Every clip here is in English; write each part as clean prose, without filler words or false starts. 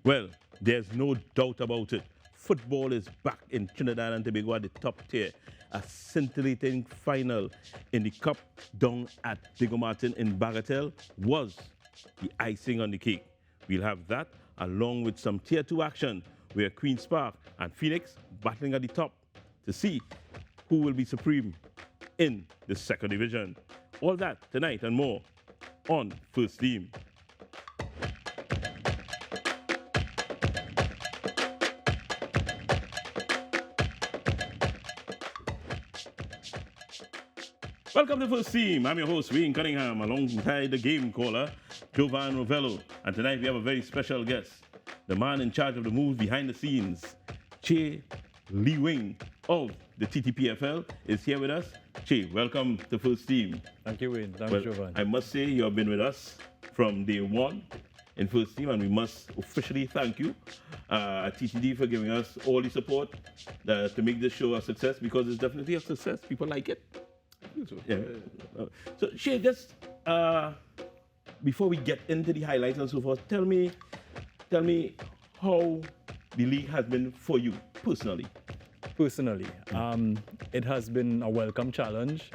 Well, there's no doubt about it. Football is back in Trinidad and Tobago at the top tier. A scintillating final in the Cup down at Diego Martin in Bagatelle was the icing on the cake. We'll have that along with some Tier 2 action where Queen's Park and Phoenix battling at the top to see who will be supreme in the second division. All that tonight and more on First Team. Welcome to First Team. I'm your host, Wayne Cunningham, alongside the game caller, Jovan Rovello. And tonight we have a very special guest, the man in charge of the moves behind the scenes, Che Lee Wing of the TTPFL is here with us. Che, welcome to First Team. Thank you, Wayne. Thank you, Jovan. I must say you have been with us from day one in First Team, and we must officially thank you at TTD for giving us all the support to make this show a success, because it's definitely a success. People like it. Yeah. So, Shay, just before we get into the highlights and so forth, tell me how the league has been for you personally. Personally, it has been a welcome challenge.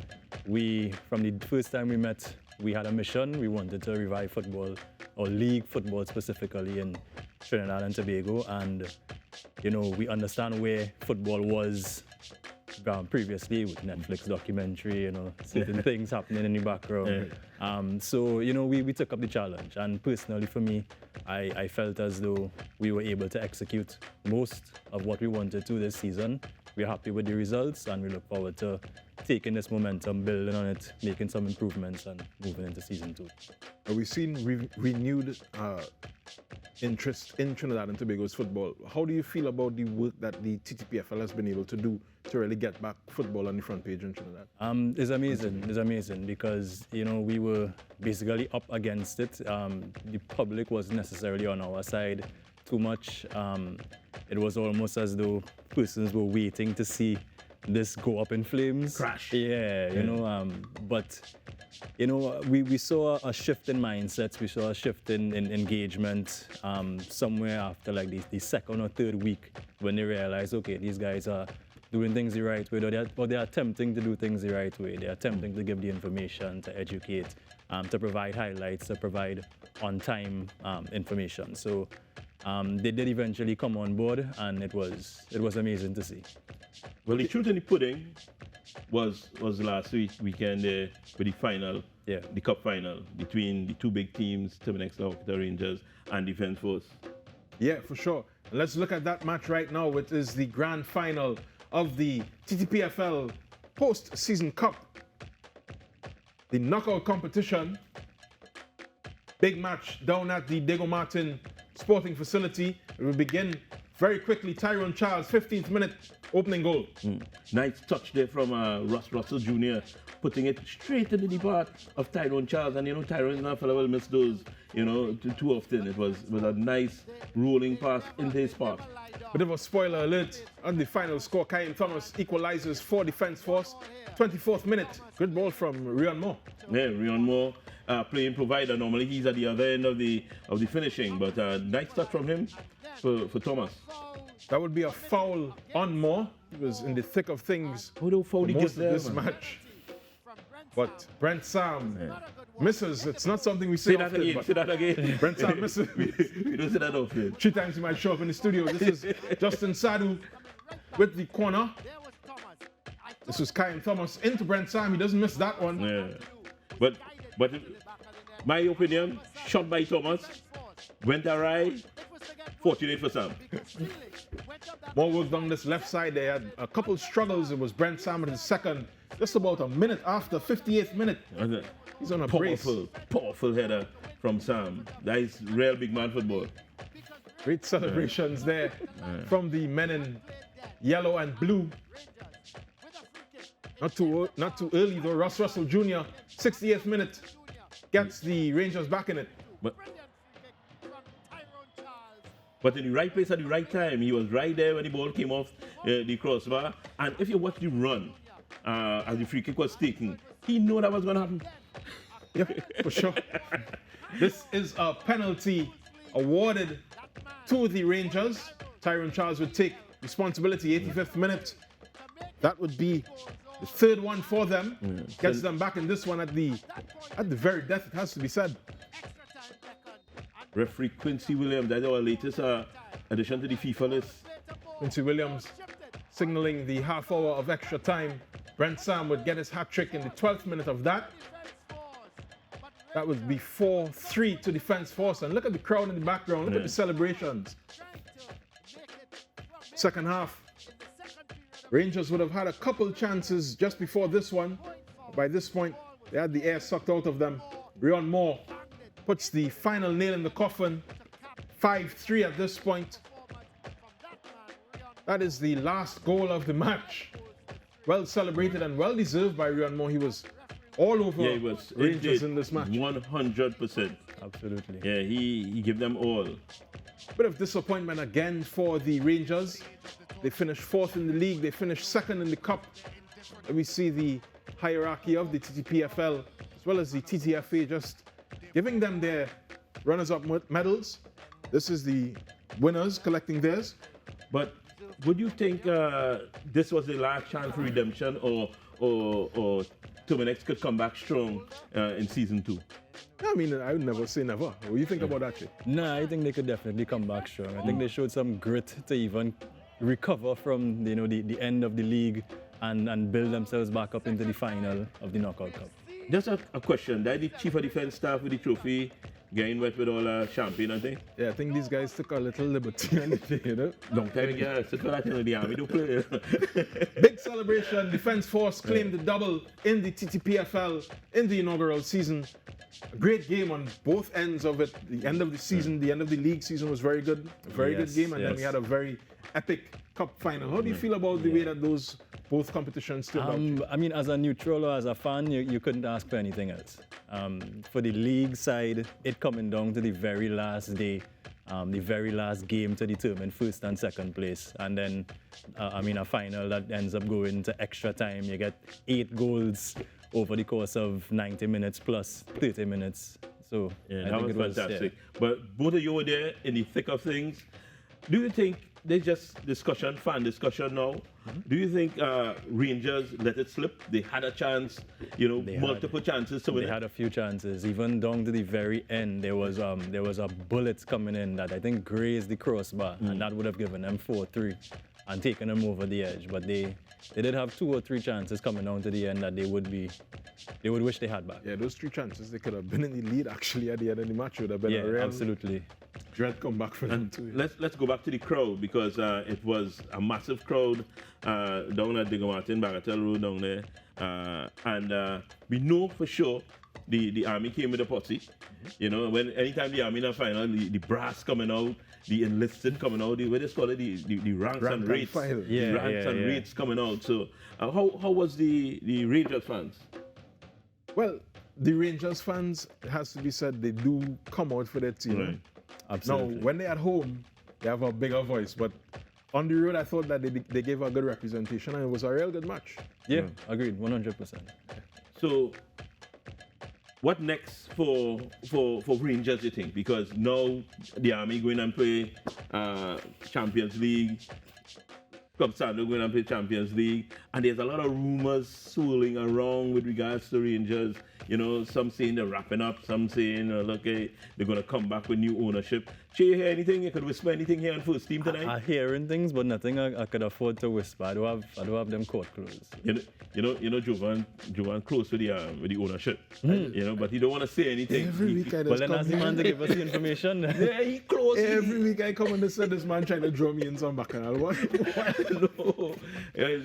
From the first time we met, we had a mission. We wanted to revive football, or league football specifically in Trinidad and Tobago, and we understand where football was previously with Netflix documentary, certain things happening in the background. So, we took up the challenge. And personally for me, I felt as though we were able to execute most of what we wanted to this season. We're happy with the results, and we look forward to taking this momentum, building on it, making some improvements, and moving into season 2. We've seen renewed interest in Trinidad and Tobago's football. How do you feel about the work that the TTPFL has been able to do to really get back football on the front page in Trinidad? It's amazing. It's amazing because, we were basically up against it. The public wasn't necessarily on our side too much. It was almost as though persons were waiting to see this go up in flames. Crash. But we saw a shift in mindsets. We saw a shift in engagement somewhere after like the second or third week, when they realized, okay, these guys are doing things the right way, or they're attempting to do things the right way. They're attempting to give the information, to educate, to provide highlights, to provide on-time information. So they did eventually come on board, and it was amazing to see. Well, the truth in the pudding was last weekend with the final, the cup final between the two big teams, Terminex Hockey Rangers and Defence Force. Yeah, for sure. Let's look at that match right now, which is the grand final of the TTPFL post-season cup. The knockout competition. Big match down at the Diego Martin Sporting Facility. It will begin very quickly. Tyrone Charles, 15th minute, opening goal. Nice touch there from Russ Russell Jr., putting it straight into the path of Tyrone Charles. And Tyrone will miss those, too often. It was a nice rolling pass into his path. Bit of a spoiler alert on the final score. Kyan Thomas equalizes for Defence Force. 24th minute. Good ball from Rion Moore. Yeah, Rion Moore playing provider. Normally he's at the other end of the finishing, but nice touch from him for Thomas. That would be a foul on Moore. He was in the thick of things for most of this match. But Brent Sam misses. It's not something we say often. Say that again. Brent Sam misses. We don't say that often. 3 times he might show up in the studio. This is Justin Sadu with the corner. This was Kyan Thomas into Brent Sam. He doesn't miss that one. Yeah. But my opinion, shot by Thomas, went awry, fortunate for Sam. More work down this left side. They had a couple struggles. It was Brent Sam in the second, just about a minute after, 58th minute. He's on a brace. Powerful header from Sam. That is real big man football. Great celebrations there from the men in yellow and blue. Not too early though. Russ Russell Jr., 68th minute, gets the Rangers back in it. But in the right place at the right time. He was right there when the ball came off the crossbar. And if you watch the run as the free kick was taken, he knew that was going to happen. Yeah, for sure. This is a penalty awarded to the Rangers. Tyrone Charles would take responsibility, 85th minute. That would be the third one for them. Gets them back in this one at the very death, it has to be said. Referee Quincy Williams, that's our latest addition to the FIFA list. Quincy Williams signaling the half hour of extra time. Brent Sam would get his hat trick in the 12th minute of that. That would be 4-3 to Defence Force. And look at the crowd in the background. Look at the celebrations. Second half, Rangers would have had a couple chances just before this one. By this point, they had the air sucked out of them. Rion Moore puts the final nail in the coffin. 5-3 at this point. That is the last goal of the match. Well celebrated and well deserved by Rion Moore. He was all over Rangers in this match. 100%. Absolutely. Yeah, he gave them all. Bit of disappointment again for the Rangers. They finished 4th in the league. They finished 2nd in the cup. And we see the hierarchy of the TTPFL as well as the TTFA just giving them their runners-up medals. This is the winners collecting theirs. But would you think this was the last chance for redemption, or Terminex could come back strong in season 2? I mean, I would never say never. What do you think about that, Jay? No, I think they could definitely come back strong. I think they showed some grit to even recover from the end of the league and build themselves back up into the final of the Knockout Cup. Just a question. That the chief of defense staff with the trophy getting wet with all champagne and thing? Yeah, I think these guys took a little liberty on the day, you know? Long time ago, so that in the army don't play. Big celebration. Defence Force claimed the double in the TTPFL in the inaugural season. A great game on both ends of it. The end of the season, the end of the league season was very good. A very good game, and then we had a very epic cup final. How do you feel about the way that those both competitions turned out? I mean, as a neutral or as a fan, you couldn't ask for anything else. For the league side, it coming down to the very last day, the very last game to determine first and second place. And then, a final that ends up going to extra time. You get 8 goals over the course of 90 minutes plus 30 minutes. So I think it was fantastic. But both of you were there in the thick of things. Do you think there's just fan discussion now? Do you think Rangers let it slip? They had a chance, multiple chances to win. They had a few chances, even down to the very end. There was a bullet coming in that I think grazed the crossbar, and that would have given them 4-3 and taken them over the edge. But they did have 2 or 3 chances coming down to the end that they would wish they had back. Yeah, those 3 chances, they could have been in the lead actually at the end of the match. It would have been a real absolutely dread comeback for them too. Let's go back to the crowd, because it was a massive crowd down at Diego Martin, Bagatelle Road down there. And we know for sure the army came with a posse. Anytime the army in a final, the brass coming out, the enlisted coming out, what they call it, the ranks and rates. Rates coming out. So how was the Rangers fans? Well, the Rangers fans, it has to be said, they do come out for their team. Right. Absolutely. Now, when they're at home, they have a bigger voice. But on the road, I thought that they gave a good representation, and it was a real good match. Yeah, agreed, 100%. So, what next for Rangers, you think? Because now the Army going and play Champions League, Club Sando going and play Champions League, and there's a lot of rumors swirling around with regards to Rangers. Some saying they're wrapping up, some saying, look, they're going to come back with new ownership. Should you hear anything? You could whisper anything here on First Team tonight? I'm hearing things, but nothing I could afford to whisper. I don't have them court closed. Jovan close with the ownership. But he don't want to say anything. Every week I Well, just then come ask the man to give us the information. Yeah, he close. Every week I come and they said this man trying to draw me in some bacchanal. What? No.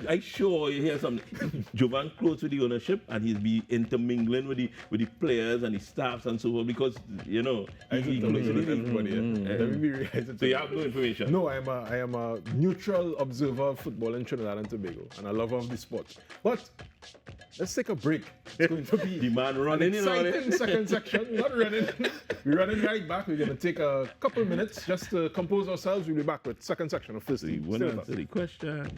I'm sure you hear something. Jovan close with the ownership, and he'll be intermingling with the players and the staffs and so on, because he close with everybody. Let me be real. So you have no information? No, I am a neutral observer of football in Trinidad and Tobago, and a lover of the sport. But let's take a break. It's going to be the man running in on exciting it. second section. We're not running. We're running right back. We're going to take a couple minutes just to compose ourselves. We'll be back with second section of First He Team. won't Stay with answer us. the question.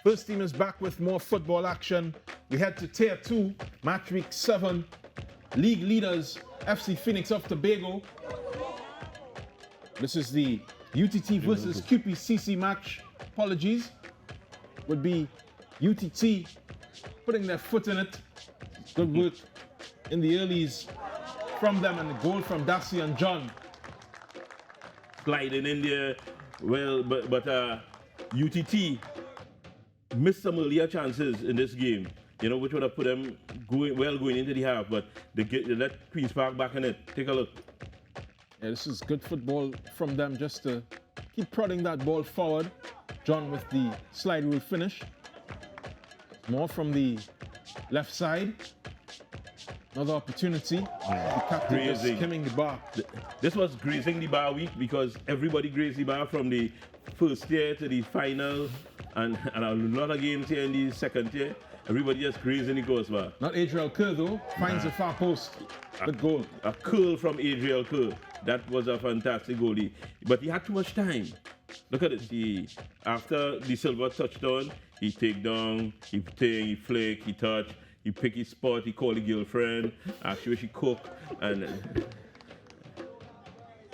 First team is back with more football action. We head to Tier 2, match week 7. League leaders, FC Phoenix of Tobago. This is the UTT versus QPCC match. Apologies. Would be UTT putting their foot in it. Good work in the earlies from them, and the goal from Darcy and John. Sliding in there, well, but UTT missed some earlier chances in this game, which would have put them going into the half, but they let Queen's Park back in it. Take a look. Yeah, this is good football from them, just to keep prodding that ball forward. John with the slide rule finish. More from the left side. Another opportunity. The captain is skimming the bar. This was grazing the bar week because everybody grazed the bar from the first tier to the final, and a lot of games here in the second tier. Everybody just grazing the course bar. Not Adriel Kerr though. Finds the far post. Good goal. A curl from Adriel Kerr. That was a fantastic goalie. But he had too much time. Look at it. After the silver touchdown, he take down, he take, he flick, he touch, he pick his spot, he call the girlfriend, ask where she cook, and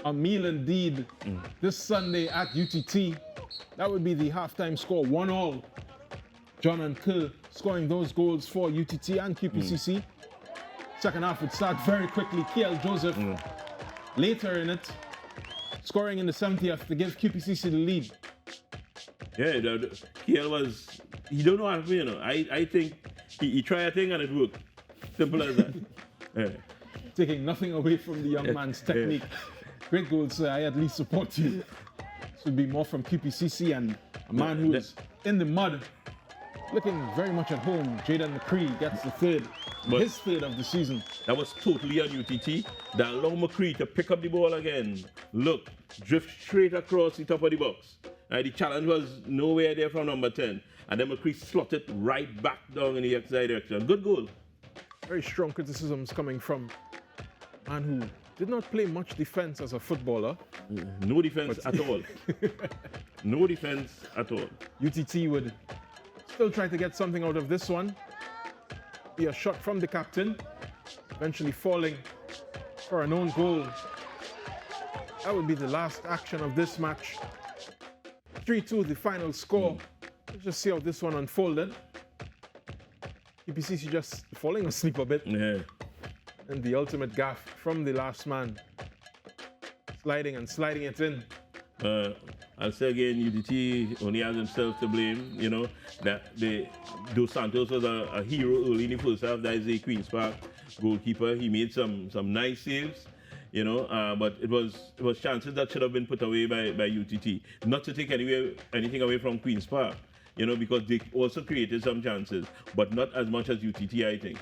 a meal indeed. This Sunday at UTT. That would be the halftime score, 1-1. John and Kerr scoring those goals for UTT and QPCC. Second half would start very quickly. Kiel Joseph later in it, scoring in the 70th to give QPCC the lead. Yeah, Kiel was, he don't know how to play, I think he tried a thing and it worked. Simple as that. Yeah. Taking nothing away from the young man's technique. Great goal, sir. I at least support you. This would be more from QPCC, and a man who is in the mud, looking very much at home. Jaden McCree gets the third, his third of the season. That was totally on UTT. That allowed McCree to pick up the ball again. Look, drift straight across the top of the box. The challenge was nowhere there from number 10. And then McCree slotted right back down in the outside direction. Good goal. Very strong criticisms coming from a man who did not play much defense as a footballer. No defense at all. No defense at all. UTT would still try to get something out of this one. Be a shot from the captain, eventually falling for an own goal. That would be the last action of this match. 3-2, the final score. Let's just see how this one unfolded. QPCC just falling asleep a bit. Yeah. And the ultimate gaff from the last man. Sliding it in. I'll say again, UTT only has himself to blame. That Dos Santos was a hero early in the first half. That is the Queen's Park goalkeeper. He made some nice saves. But it was chances that should have been put away by UTT. Not to take anything away from Queen's Park, because they also created some chances, but not as much as UTT, I think.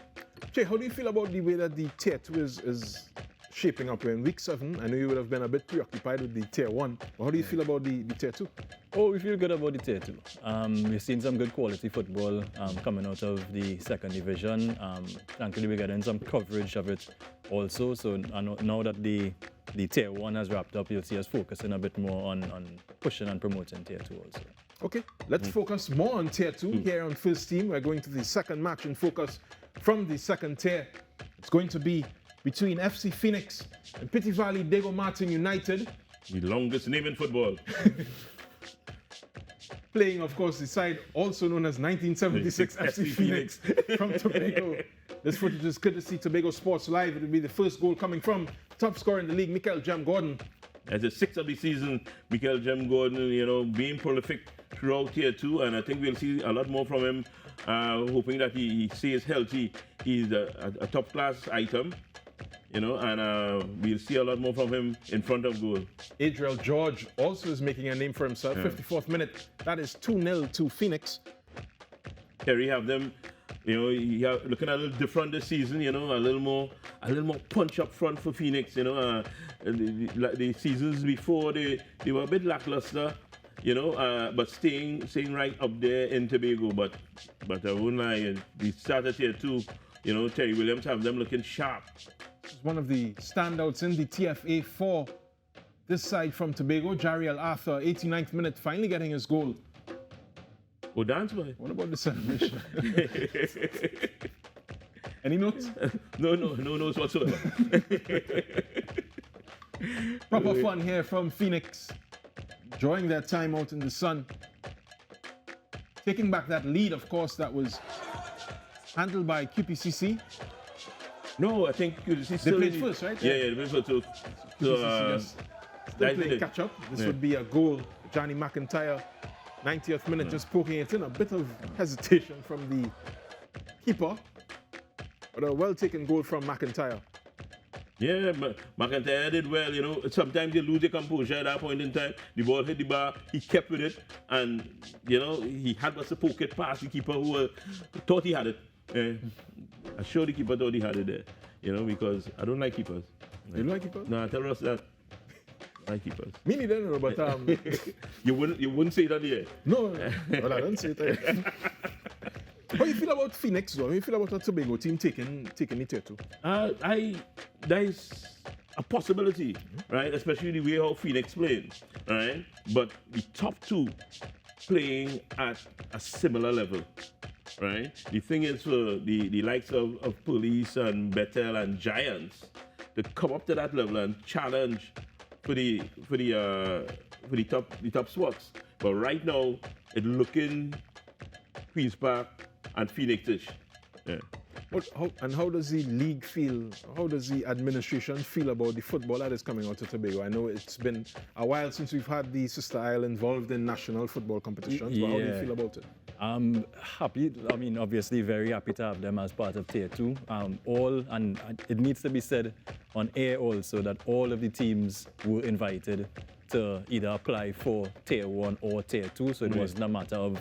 Jay, how do you feel about the way that the Tier 2 is shaping up? We're in week 7. I know you would have been a bit preoccupied with the Tier 1. But how do you feel about the Tier 2? Oh, we feel good about the Tier 2. We've seen some good quality football coming out of the second division. Thankfully, we're getting some coverage of it also. So now that the Tier 1 has wrapped up, you'll see us focusing a bit more on pushing and promoting Tier 2 also. Okay, let's focus more on Tier 2 here on First Team. We're going to the second match and focus from the second tier. It's going to be between FC Phoenix and Pity Valley Dago Martin United. The longest name in football. Playing, of course, the side also known as 1976 FC Phoenix from Tobago. This footage is courtesy Tobago Sports Live. It will be the first goal coming from top scorer in the league, Michael Jem Gordon. As the 6th of the season, Michael Jem Gordon, being prolific throughout Tier 2, and I think we'll see a lot more from him, hoping that he stays healthy. He's a top-class item, and we'll see a lot more from him in front of goal. Adriel George also is making a name for himself. 54th minute, that is 2-0 to Phoenix. Terry have them, looking a little different this season, a little more punch up front for Phoenix, the seasons before they were a bit lackluster, but staying right up there in Tobago. But I won't lie, the start of Tier 2, Terry Williams have them looking sharp. One of the standouts in the TFA for this side from Tobago, Jariel Arthur, 89th minute, finally getting his goal. Oh, dance boy. What about the celebration? Any notes? No notes whatsoever. Proper fun here from Phoenix, enjoying their time out in the sun. Taking back that lead, of course, that was handled by QPCC. No, I think you see They still played in- first, right? Yeah, they played first. QPCC just still that playing did it. catch up. This Yeah. would be a goal. Johnny McIntyre, 90th minute, just poking it in. A bit of hesitation from the keeper, but a well taken goal from McIntyre. Yeah, McIntyre did well, you know. Sometimes they lose their composure at that point in time. The ball hit the bar, he kept with it, and, you know, he had to poke it past the keeper who thought he had it. I'm sure the keeper thought he had it there, you know, because I don't like keepers. You like keeper? No, tell us that. I like keepers. Me neither, no, but You wouldn't say that here. no, well, I don't say it. How you feel about Phoenix, though? How you feel about the Tobago team taking it here too? There is a possibility, right? Especially the way how Phoenix played, right? But the top two playing at a similar level, right? The thing is for the likes of Police and Bethel and Giants to come up to that level and challenge for the top spots. But right now, it's looking Queen's Park and Phoenix-ish. Yeah. How does the league feel? How does the administration feel about the football that is coming out of Tobago? I know it's been a while since we've had the sister isle involved in national football competitions, but how do you Yeah. feel about it? I'm happy. I mean, obviously, very happy to have them as part of Tier 2. And it needs to be said on air also that all of the teams were invited to either apply for Tier 1 or Tier 2. So it wasn't a matter of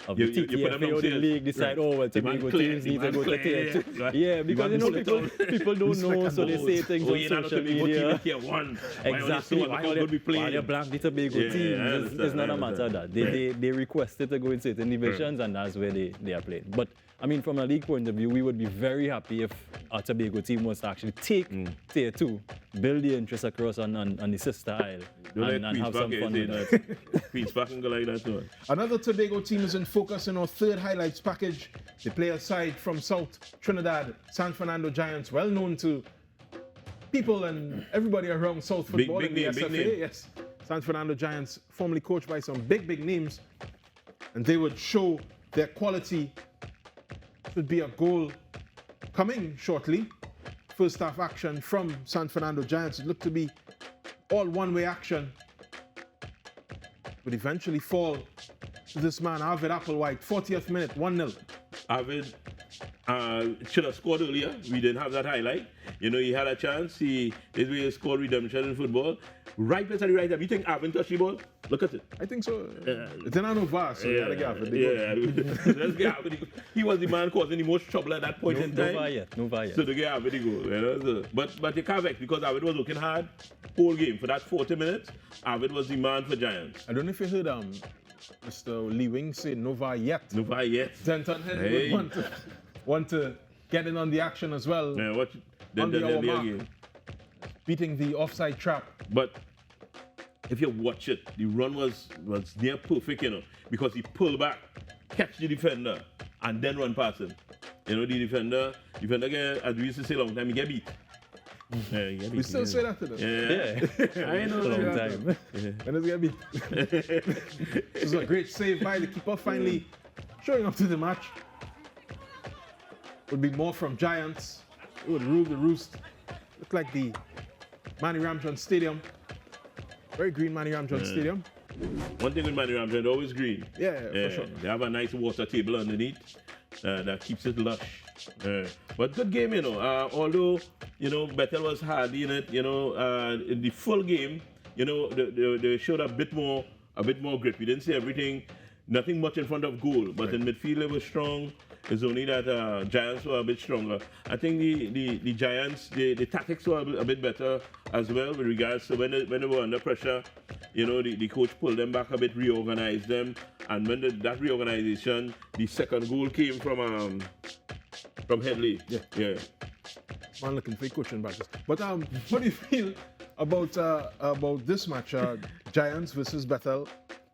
the You put them TTFA or the downstairs. league decide, Right. oh, well, The man Tobago clear, teams the need to man go to clear, Tier 2. right. Yeah, The because man you know pull it down. people don't It's like know, a so they ball. say things Oh, on you're not a social Tobago team media. in Tier 1. Exactly. Why are they playing? Why they blank the Tobago Yeah, teams? I understand, It's not I a matter of that. understand. They requested to go in certain divisions, and that's where they are playing. But I mean, from a league point of view, we would be very happy if our Tobago team was to actually take Tier 2, build the interest across on the sister isle, Don't and let have some Queen's fun Park with get that. Queen's Park can go like that too. Another Tobago team is in focus in our third highlights package. They play a side from South Trinidad, San Fernando Giants, well known to people and everybody around South football Big in the name, big SFA. name. Yes, San Fernando Giants, formerly coached by some big names, and they would show their quality. Should be a goal coming shortly. First half action from San Fernando Giants. It looked to be all one-way action, would eventually fall to this man, Arvid Applewhite, 40th minute, 1-0. Arvid should have scored earlier. We didn't have that highlight. You know, he had a chance. He scored redemption in football. Right place at the right time. You think Arvid touched the ball? Look at it. I think so. It's an VAR, so you gotta get Arvid. the goal. Let's get Arvid. He was the man causing the most trouble at that point in No time. VAR yet. So to get Arvid the goal, you know. So, but you can't vex because Arvid was working hard whole game. For that 40 minutes, Arvid was the man for Giants. I don't know if you heard Mr. Lee Wing say no VAR yet. No VAR yet. Denton Head Hey. would want to get in on the action as well, Yeah, watch. On the hour mark. Again. beating the offside trap. But if you watch it, the run was near perfect, you know, because he pulled back, catch the defender, and then run past him. You know, the defender get, as we used to say a long time, he get beat. Yeah, he get beat. We still say that to them. Yeah. I know. A long yeah. time. When it's gonna be. This was a great save by the keeper, finally showing up to the match. Would be more from Giants. It would rule the roost. Look like the Manny Ramjohn Stadium. Very green Manny Ramjohn Stadium. One thing with Manny Ramjohn, they're always green. Yeah, for sure. They have a nice water table underneath that keeps it lush. But good game, you know. Although, you know, Bethel was hardy in it, you know, in the full game, you know, they showed a bit more grip. We didn't see everything, nothing much in front of goal, but in midfield they were strong. It's only that Giants were a bit stronger. I think the Giants, the tactics were a bit better as well with regards to when they were under pressure. You know, the coach pulled them back a bit, reorganized them, and when that reorganization, the second goal came from Headley. Yeah. Man looking for coaching badges. But how do you feel about this match, Giants versus Bethel?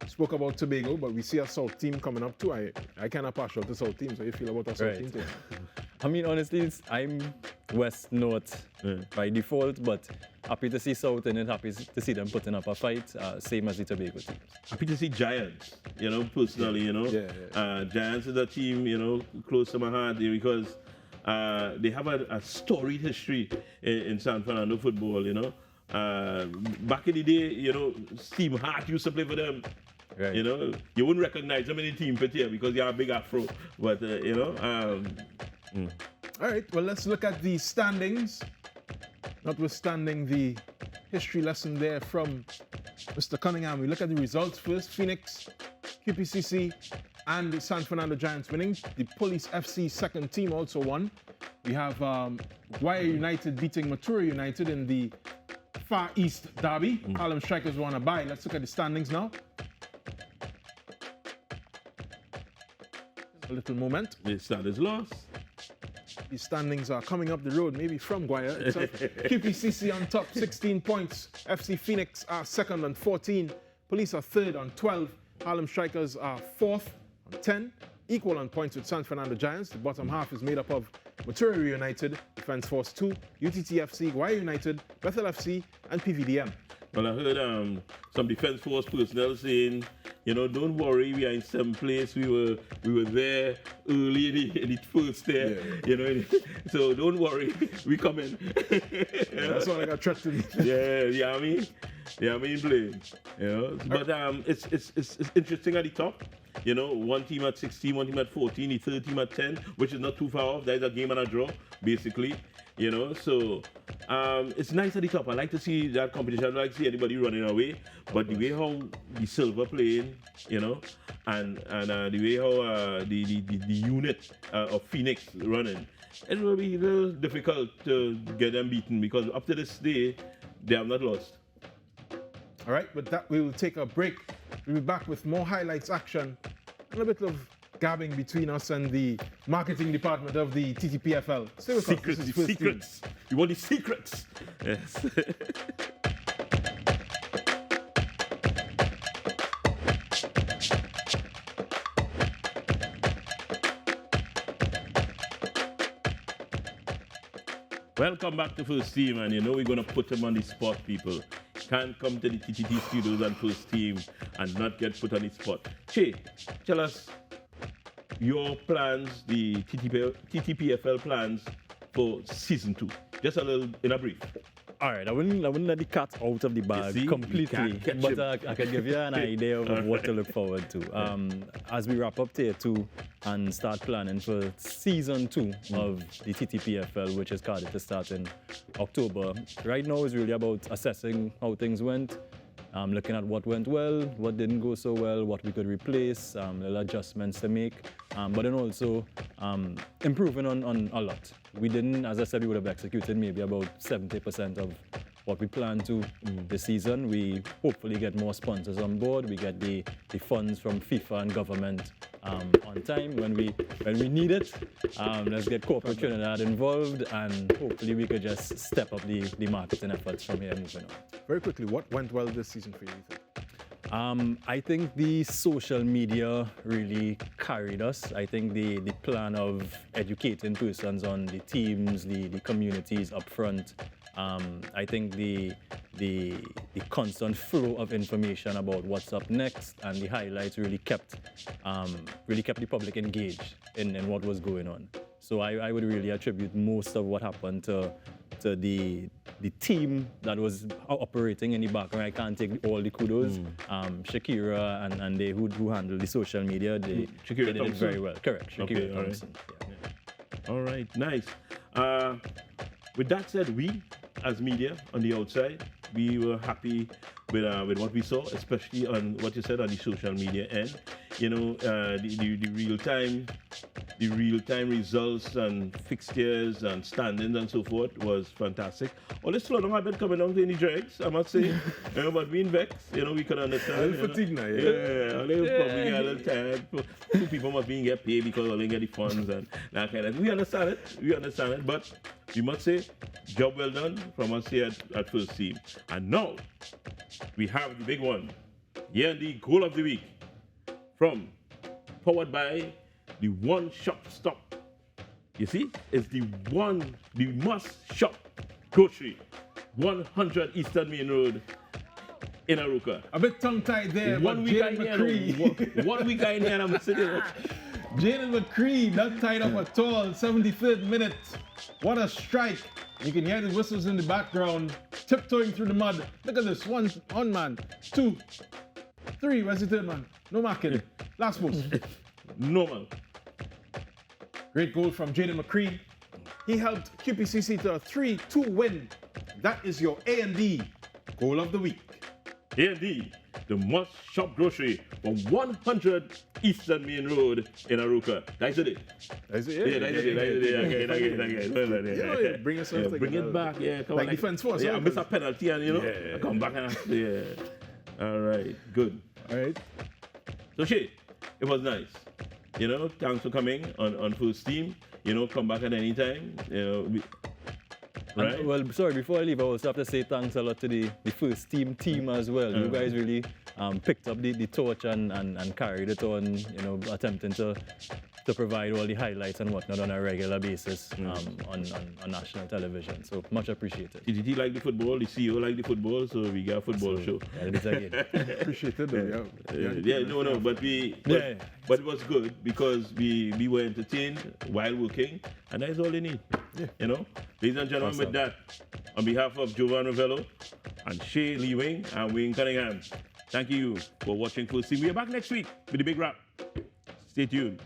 spoke about Tobago, but we see a South team coming up too. I cannot pass out the South team, so how you feel about our South team too? I mean, honestly, I'm West North by default, but happy to see South and happy to see them putting up a fight, same as the Tobago teams. Happy to see Giants, personally, Giants is a team, close to my heart because they have a storied history in San Fernando football, back in the day, Steve Hart used to play for them. Right. You wouldn't recognize them in the team pit here because you are a big afro, but All right, well, let's look at the standings. Notwithstanding the history lesson there from Mr. Cunningham, we look at the results first. Phoenix, QPCC, and the San Fernando Giants winning. The Police FC second team also won. We have Guaya United beating Matura United in the Far East Derby. Harlem Strikers won a bye. Let's look at the standings now. A little moment. The standings lost. The standings are coming up the road, maybe from Guaya itself. QPCC on top, 16 points. FC Phoenix are second on 14. Police are third on 12. Harlem Strikers are fourth on 10. Equal on points with San Fernando Giants. The bottom half is made up of Matura United, Defence Force 2, UTT-FC, Guaya United, Bethel FC, and PVDM. Well, I heard some Defence Force personnel saying, don't worry, we are in seventh place. We were there early in the first there, so don't worry, we coming. That's all I got trust in. Yeah, I mean playing. But it's interesting at the top. One team at 16, one team at 14, the third team at 10, which is not too far off. There's a game and a draw, basically. So it's nice at the top. I like to see that competition. I don't like to see anybody running away. But the way how the Silver playing, and the way how the unit of Phoenix running, it will be a little difficult to get them beaten because up to this day, they have not lost. All right, with that, we will take a break. We'll be back with more highlights, action, and a bit of gabbing between us and the marketing department of the TTPFL. Stay with us. Secrets. You want the secrets? Yes. Welcome back to First Team, and we're going to put them on the spot, people. Can't come to the TTT studios and First Team and not get put on the spot. Che, tell us your plans, the TTPFL plans for season 2. Just a little in a brief. All right, I wouldn't let the cat out of the bag completely, but I can give you an idea of what to look forward to. As we wrap up tier 2 and start planning for season 2 of the TTPFL, which is carded to start in October. Right now is really about assessing how things went, looking at what went well, what didn't go so well, what we could replace, little adjustments to make, but then also improving on a lot. We didn't, as I said, we would have executed maybe about 70% of what we planned to this season. We hopefully get more sponsors on board. We get the funds from FIFA and government on time when we need it. Let's get corporate Trinidad involved, and hopefully we could just step up the marketing efforts from here moving on. Very quickly, what went well this season for you, you think? I think the social media really carried us. I think the plan of educating persons on the teams, the communities up front. I think the constant flow of information about what's up next and the highlights really kept the public engaged in what was going on. So I would really attribute most of what happened to the team that was operating in the background. I can't take all the kudos. Shakira and they who handled the social media, they did it very well. Correct, Shakira Thompson. Right. Yeah. All right, nice. With that said, we as media on the outside, we were happy with what we saw, especially on what you said on the social media end. The real-time results and fixtures and standings and so forth was fantastic. All this slow down a bit coming down to any dregs, I must say. But being vexed, we can understand. A little fatigue now, yeah. A little tired. Two people must be get paid because they get the funds and that kind of thing. We understand it, but we must say, job well done from us here at First Team. And now, we have the big one, Here the goal of the week from powered by the One Shop Stop. You see, it's the must shop grocery, 100 Eastern Main Road in Arouca. A bit tongue-tied there, but Jaden McCree. 1 week in here and I'm sitting there. Jaden McCree, not tied up at all. 73rd minute. What a strike. You can hear the whistles in the background, tiptoeing through the mud. Look at this. One man, 2, 3. Where's the third man? No marking. Last post. Normal. Great goal from Jaden McCree. He helped QPCC to a 3-2 win. That is your A&D goal of the week. A&D, the must shop grocery for 100 Eastern Main Road in Arouca. That's it. That's it. Yeah, that's it. Yeah, bring us something. Bring it back. Yeah, come Like on. defense force. Yeah, huh? I miss a penalty and Yeah. I come back and yeah. All right, good. All right. So Shay, it was nice. Thanks for coming on full steam. Come back at any time. Right? And, well, sorry, before I leave, I also have to say thanks a lot to the first team as well. You guys really picked up the torch and carried it on, attempting to provide all the highlights and whatnot on a regular basis on national television. So much appreciated. TTT like the football, the CEO like the football, so we got a football show. Yeah, it is again. Appreciate it, though. But it was good because we were entertained while working, and that's all they need. Yeah. Ladies and gentlemen, Awesome. with that, on behalf of Jovan Ravello and Shay Lee Wing and Wayne Cunningham, thank you for watching Full Steam. We are back next week with the big wrap. Stay tuned.